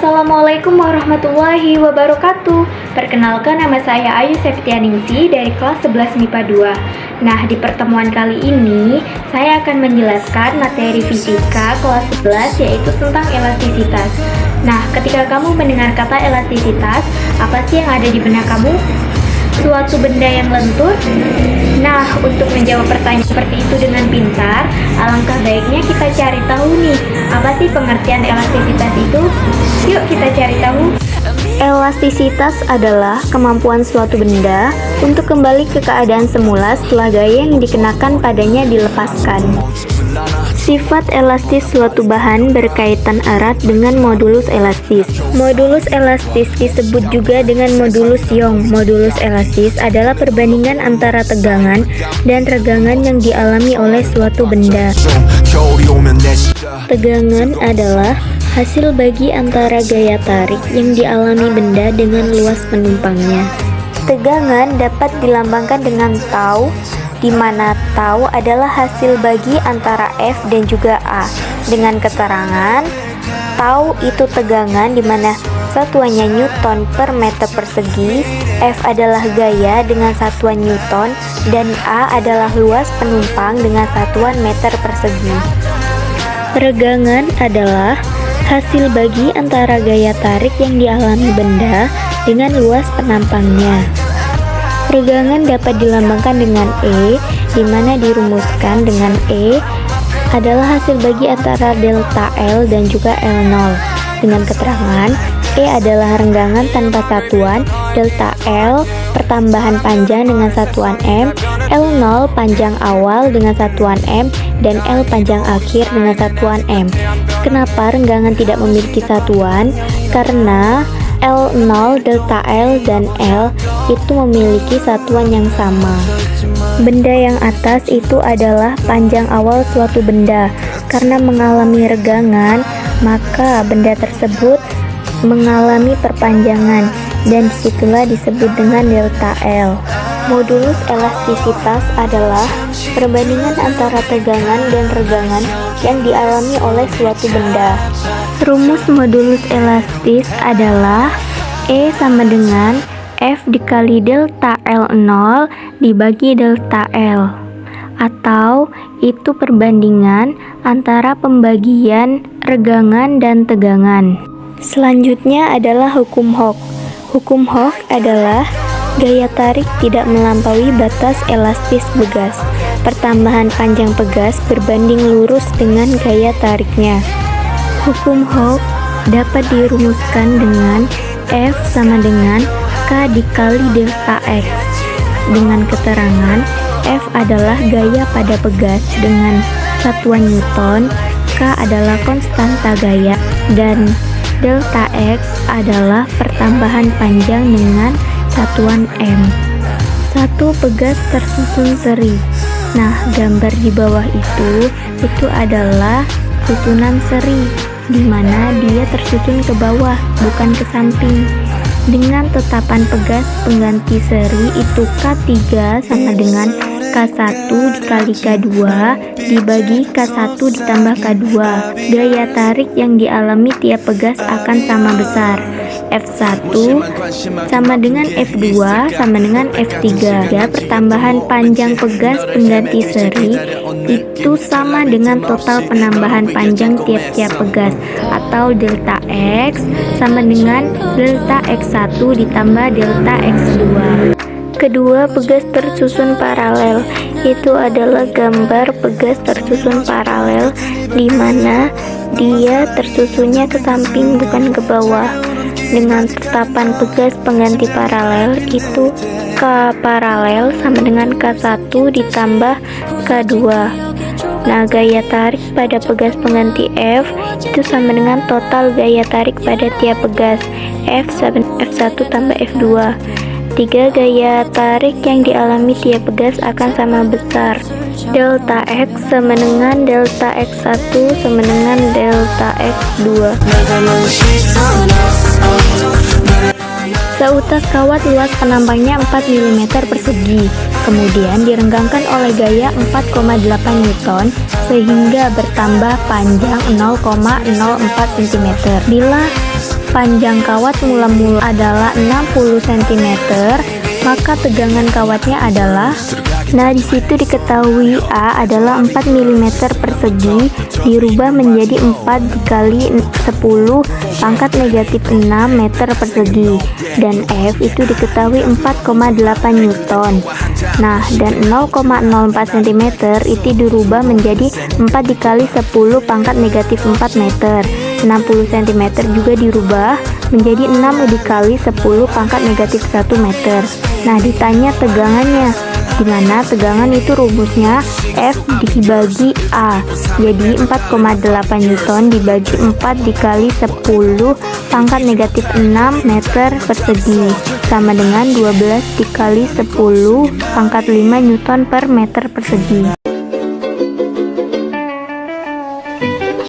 Assalamualaikum warahmatullahi wabarakatuh. Perkenalkan, nama saya Ayu Septianingsih dari kelas 11 MIPA 2. Nah, di pertemuan kali ini saya akan menjelaskan materi fisika kelas 11, yaitu tentang elastisitas. Nah, ketika kamu mendengar kata elastisitas, apa sih yang ada di benak kamu? Suatu benda yang lentur? Nah, untuk menjawab pertanyaan seperti itu dengan pintar, alangkah baiknya kita cari tahu nih, apa sih pengertian elastisitas itu? Yuk kita cari tahu. Elastisitas adalah kemampuan suatu benda untuk kembali ke keadaan semula setelah gaya yang dikenakan padanya dilepaskan. Sifat elastis suatu bahan berkaitan erat dengan modulus elastis. Modulus elastis disebut juga dengan modulus Young. Modulus elastis adalah perbandingan antara tegangan dan regangan yang dialami oleh suatu benda. Tegangan adalah hasil bagi antara gaya tarik yang dialami benda dengan luas penumpangnya. Tegangan dapat dilambangkan dengan tau, di mana tau adalah hasil bagi antara F dan juga A. Dengan keterangan, tau itu tegangan di mana satuannya Newton per meter persegi, F adalah gaya dengan satuan Newton, dan A adalah luas penumpang dengan satuan meter persegi. Regangan adalah hasil bagi antara gaya tarik yang dialami benda dengan luas penampangnya. Regangan dapat dilambangkan dengan E, di mana dirumuskan dengan E adalah hasil bagi antara delta L dan juga L0. Dengan keterangan, E adalah renggangan tanpa satuan, delta L pertambahan panjang dengan satuan M, L0 panjang awal dengan satuan M, dan L panjang akhir dengan satuan M. Kenapa renggangan tidak memiliki satuan? Karena L0, delta L, dan L itu memiliki satuan yang sama. Benda yang atas itu adalah panjang awal suatu benda. Karena mengalami regangan, maka benda tersebut mengalami perpanjangan, dan disitulah disebut dengan delta L. Modulus elastisitas adalah perbandingan antara tegangan dan regangan yang dialami oleh suatu benda. Rumus modulus elastis adalah E sama dengan F dikali delta L0 dibagi delta L, atau itu perbandingan antara pembagian regangan dan tegangan. Selanjutnya adalah hukum Hooke. Hukum Hooke adalah gaya tarik tidak melampaui batas elastis pegas. Pertambahan panjang pegas berbanding lurus dengan gaya tariknya. Hukum Hooke dapat dirumuskan dengan F sama dengan K dikali delta X. Dengan keterangan, F adalah gaya pada pegas dengan satuan Newton, K adalah konstanta gaya, dan delta X adalah pertambahan panjang dengan satuan M. Satu pegas tersusun seri. Nah, gambar di bawah itu adalah susunan seri, di mana dia tersusun ke bawah, bukan ke samping. Dengan tetapan pegas pengganti seri itu K3 sama dengan K1 dikali K2 dibagi K1 ditambah K2. Gaya tarik yang dialami tiap pegas akan sama besar. F1 sama dengan F2 sama dengan F3. Pertambahan panjang pegas pengganti seri itu sama dengan total penambahan panjang tiap-tiap pegas, atau delta X sama dengan delta X1 ditambah delta X2. Kedua pegas tersusun paralel. Itu adalah gambar pegas tersusun paralel, di mana dia tersusunnya ke samping bukan ke bawah. Dengan tetapan pegas pengganti paralel itu K paralel sama dengan K1 ditambah K2. Nah, gaya tarik pada pegas pengganti F itu sama dengan total gaya tarik pada tiap pegas, F1 tambah F2. 3 gaya tarik yang dialami tiap pegas akan sama besar. Delta X sama dengan delta X1 sama dengan delta X2. Seutas kawat luas penampangnya 4 mm persegi, kemudian direnggangkan oleh gaya 4,8 Newton sehingga bertambah panjang 0,04 cm. Bila panjang kawat mula-mula adalah 60 cm, maka tegangan kawatnya adalah, nah disitu diketahui A adalah 4 mm persegi dirubah menjadi 4 dikali 10 pangkat negatif 6 meter persegi, dan F itu diketahui 4,8 Newton. Nah, dan 0,04 cm itu dirubah menjadi 4 dikali 10 pangkat negatif 4 meter. 60 cm juga dirubah menjadi 6 dikali 10 pangkat negatif 1 meter. Nah, ditanya tegangannya, dimana tegangan itu rumusnya F dibagi A, jadi 4,8 Newton dibagi 4 dikali 10 pangkat negatif 6 meter persegi, sama dengan 12 dikali 10 pangkat 5 Newton per meter persegi.